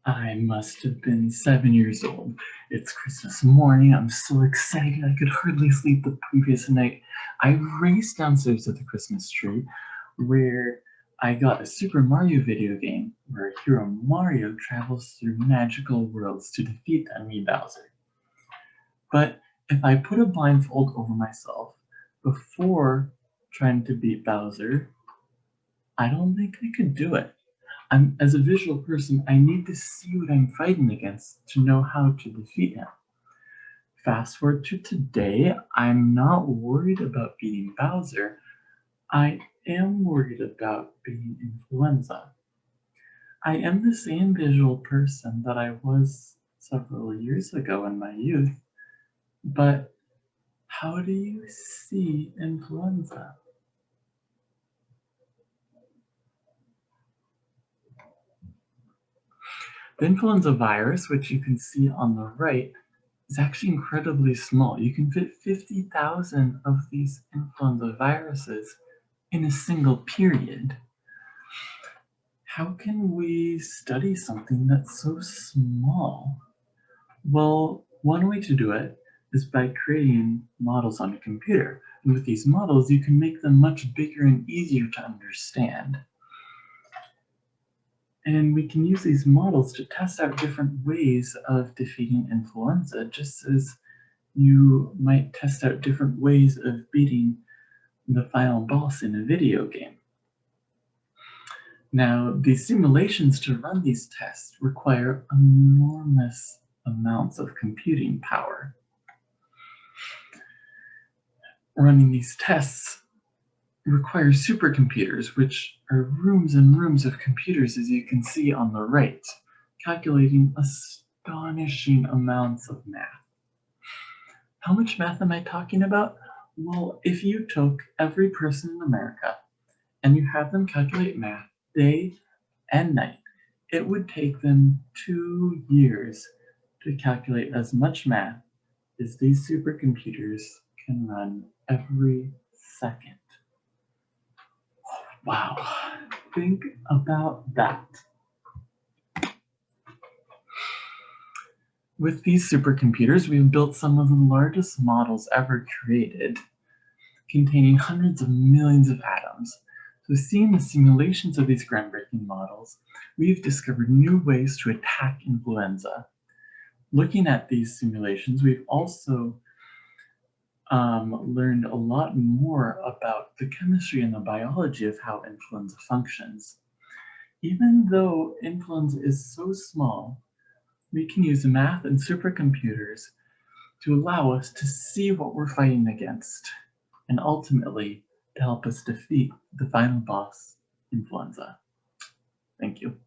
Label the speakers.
Speaker 1: I must have been 7 years old. It's Christmas morning. I'm so excited I could hardly sleep the previous night. I raced downstairs to the Christmas tree where I got a Super Mario video game where hero Mario travels through magical worlds to defeat enemy Bowser. But if I put a blindfold over myself before trying to beat Bowser, I don't think I could do it. As a visual person, I need to see what I'm fighting against to know how to defeat him. Fast forward to today, I'm not worried about beating Bowser. I am worried about beating Influenza. I am the same visual person that I was several years ago in my youth, but how do you see Influenza? The influenza virus, which you can see on the right, is actually incredibly small. You can fit 50,000 of these influenza viruses in a single period. How can we study something that's so small? Well, one way to do it is by creating models on a computer. And with these models, you can make them much bigger and easier to understand. And we can use these models to test out different ways of defeating influenza, just as you might test out different ways of beating the final boss in a video game. Now, the simulations to run these tests require enormous amounts of computing power. Running these tests requires supercomputers, which are rooms and rooms of computers, as you can see on the right, calculating astonishing amounts of math. How much math am I talking about? Well, if you took every person in America and you have them calculate math day and night, it would take them 2 years to calculate as much math as these supercomputers can run every second. Wow, think about that. With these supercomputers, we've built some of the largest models ever created, containing hundreds of millions of atoms. So seeing the simulations of these groundbreaking models, we've discovered new ways to attack influenza. Looking at these simulations, we've also learned a lot more about the chemistry and the biology of how influenza functions. Even though influenza is so small, we can use math and supercomputers to allow us to see what we're fighting against, and ultimately to help us defeat the final boss, influenza. Thank you.